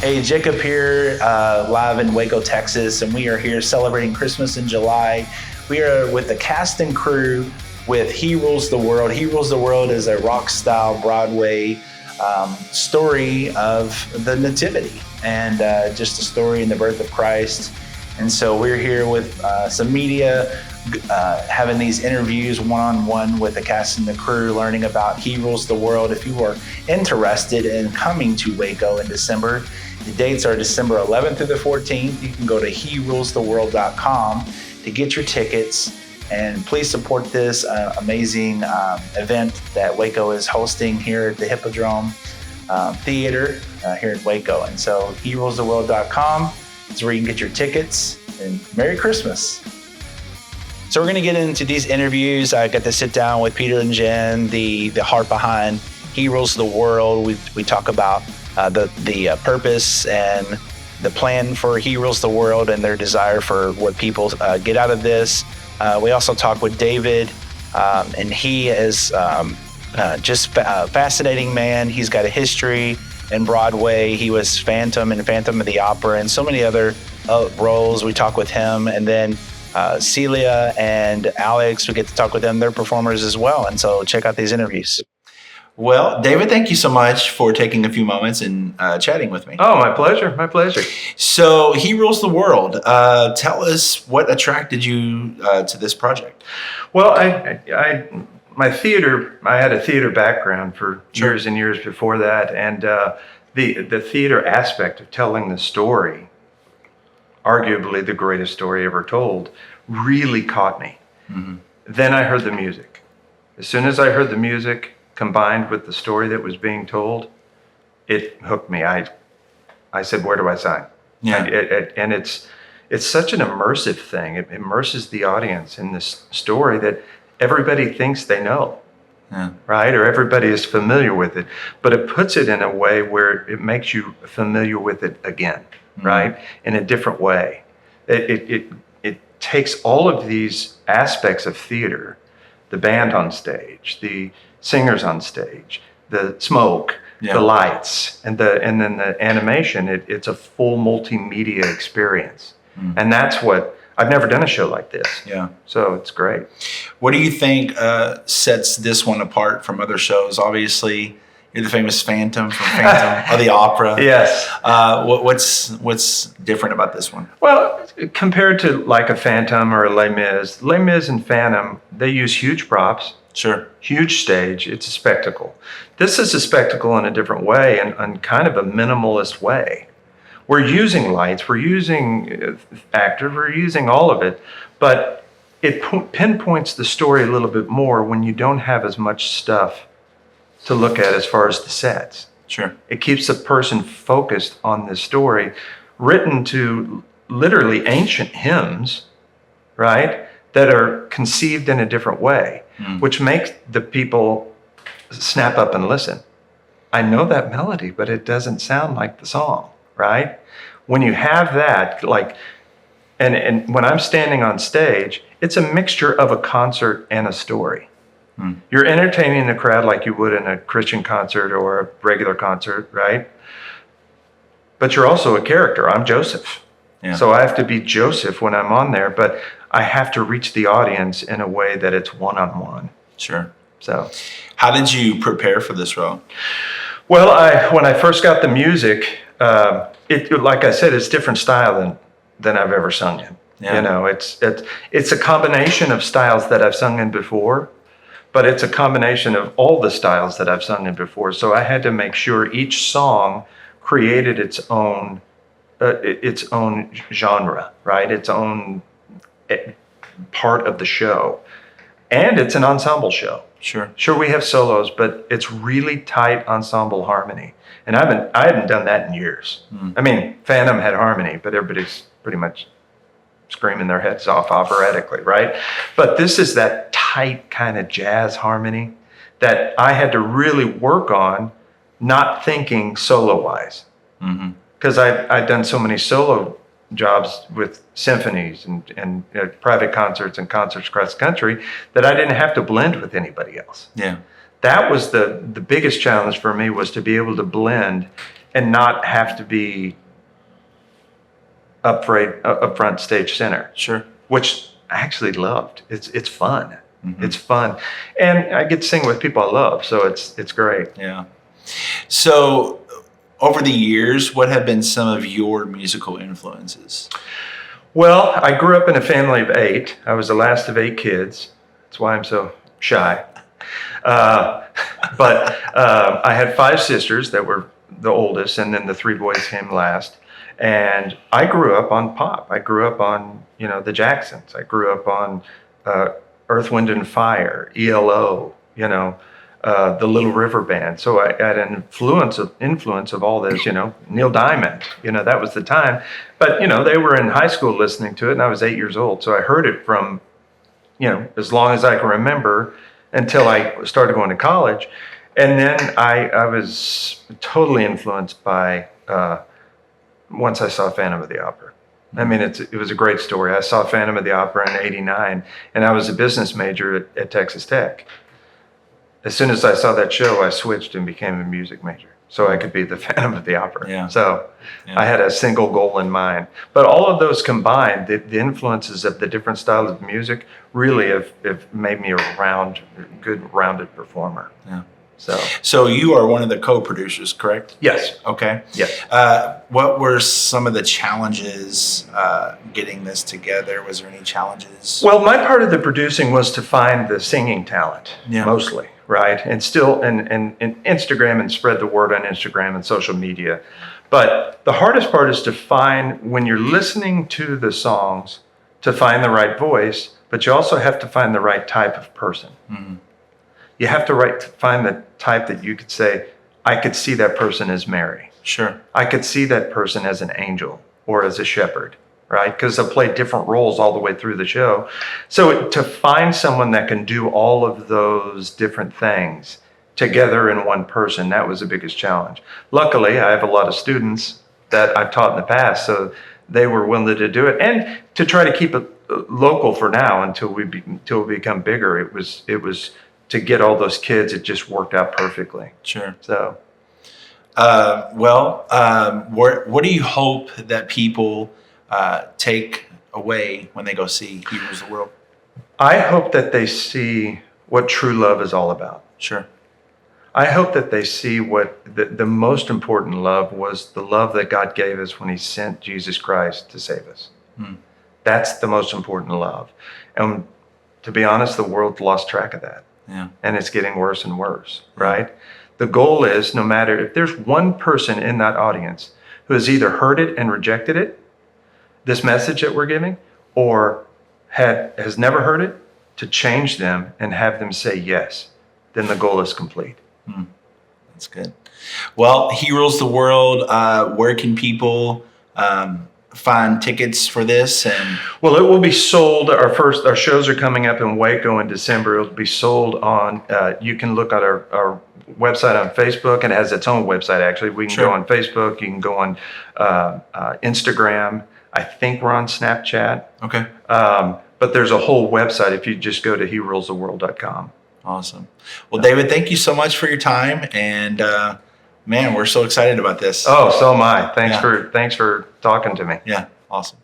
Hey, Jacob here, live in Waco, Texas, and we are here celebrating Christmas in July. We are with the cast and crew with He Rules the World. He Rules the World is a rock-style Broadway story of the Nativity and just a story in the birth of Christ. And so we're here with some media, having these interviews one-on-one with the cast and the crew, learning about He Rules the World. If you are interested in coming to Waco in December, the dates are December 11th through the 14th. You can go to herulestheworld.com to get your tickets. And please support this amazing event that Waco is hosting here at the Hippodrome Theater here in Waco. And so herulestheworld.com is where you can get your tickets. And Merry Christmas. So we're going to get into these interviews. I got to sit down with Peter and Jen, the heart behind He Rules the World. We talk about the purpose and the plan for He Rules the World and their desire for what people get out of this. We also talk with David, and he is just a fascinating man. He's got a history in Broadway. He was Phantom in Phantom of the Opera and so many other roles. We talk with him, and then Celia and Alex, we get to talk with them. They're performers as well. And so check out these interviews. Well, David, thank you so much for taking a few moments and chatting with me. Oh, my pleasure. My pleasure. So He Rules the World. Tell us what attracted you to this project. Well, I had a theater background for years and years before that. And the theater aspect of telling the story, arguably the greatest story ever told, really caught me. Mm-hmm. Then I heard the music. As soon as I heard the music combined with the story that was being told, it hooked me. I said, where do I sign? Yeah. And it's such an immersive thing. It immerses the audience in this story that everybody thinks they know, right? Or everybody is familiar with it, but it puts it in a way where it makes you familiar with it again, right? In a different way. It takes all of these aspects of theater, the band on stage, the singers on stage, the smoke, the lights, and then the animation. It's a full multimedia experience. And that's what, I've never done a show like this. Yeah. So it's great. What do you think sets this one apart from other shows? Obviously, you're the famous Phantom from Phantom of the Opera. Yes. What's different about this one? Well, compared to like a Phantom or a Les Mis and Phantom, they use huge props. Sure. Huge stage. It's a spectacle. This is a spectacle in a different way and kind of a minimalist way. We're using lights, we're using actors, we're using all of it, but it pinpoints the story a little bit more when you don't have as much stuff to look at as far as the sets. Sure. It keeps the person focused on the story, written to literally ancient hymns, right, that are conceived in a different way, which makes the people snap up and listen. I know that melody, but it doesn't sound like the song, right? When you have that, like, and when I'm standing on stage, it's a mixture of a concert and a story. You're entertaining the crowd like you would in a Christian concert or a regular concert, right? But you're also a character. I'm Joseph. Yeah. So I have to be Joseph when I'm on there, but I have to reach the audience in a way that it's one-on-one. Sure. So how did you prepare for this role? Well, when I first got the music, like I said, it's different style than I've ever sung in. Yeah. You know, it's a combination of styles that I've sung in before, but it's a combination of all the styles that I've sung in before. So I had to make sure each song created its own genre, right? Its own part of the show. And it's an ensemble show. Sure, we have solos, but it's really tight ensemble harmony. And I hadn't done that in years. I mean, Phantom had harmony, but everybody's pretty much screaming their heads off operatically, right? But this is that tight kind of jazz harmony that I had to really work on, not thinking solo-wise. Because I've done so many solo jobs with symphonies and private concerts and concerts across the country that I didn't have to blend with anybody else. Yeah. That was the biggest challenge for me, was to be able to blend and not have to be upfront stage center, Sure. which I actually loved. It's fun. It's fun, and I get to sing with people I love, so it's great. Yeah. So, over the years, what have been some of your musical influences? Well, I grew up in a family of 8. I was the last of 8 kids. That's why I'm so shy. But I had 5 sisters that were the oldest, and then the 3 boys came last. And I grew up on pop. I grew up on, the Jacksons. I grew up on Earth, Wind, and Fire, ELO, the Little River Band. So I had an influence of all this, Neil Diamond, that was the time. But, they were in high school listening to it, and I was 8 years old. So I heard it from, as long as I can remember until I started going to college. And then I was totally influenced by, once I saw Phantom of the Opera. I mean, it was a great story. I saw Phantom of the Opera in '89, and I was a business major at Texas Tech. As soon as I saw that show, I switched and became a music major, so I could be the Phantom of the Opera. Yeah. So I had a single goal in mind. But all of those combined, the influences of the different styles of music really have made me a good rounded performer. Yeah. So you are one of the co-producers, correct? yes. Okay. Yes. What were some of the challenges getting this together? Was there any challenges? Well, my part of the producing was to find the singing talent, mostly, right? And still, and Instagram, and spread the word on Instagram and social media. But the hardest part is to find, when you're listening to the songs, to find the right voice, but you also have to find the right type of person. Mm-hmm. You have to find the type that you could say, I could see that person as Mary. Sure. I could see that person as an angel or as a shepherd, right? Because they'll play different roles all the way through the show. So to find someone that can do all of those different things together in one person, that was the biggest challenge. Luckily, I have a lot of students that I've taught in the past, so they were willing to do it. And to try to keep it local for now until we become bigger, it was to get all those kids, it just worked out perfectly. Sure. So, what do you hope that people take away when they go see He Rules the World? I hope that they see what true love is all about. Sure. I hope that they see what the most important love was, the love that God gave us when He sent Jesus Christ to save us. That's the most important love. And to be honest, the world lost track of that. Yeah. And it's getting worse and worse, right? The goal is, no matter if there's one person in that audience who has either heard it and rejected it, this message that we're giving, or has never heard it, to change them and have them say yes, then the goal is complete. That's good. Well, He Rules the World. Where can people find tickets for this? And well, it will be sold. Our shows are coming up in Waco in December. It'll be sold on. You can look at our website on Facebook, and it has its own website. Actually, we can go on Facebook. You can go on Instagram. I think we're on Snapchat. Okay. But there's a whole website if you just go to herulestheworld.com. Awesome. Well, David, thank you so much for your time, and man, we're so excited about this. Oh, so am I. Thanks for talking to me. Yeah, awesome.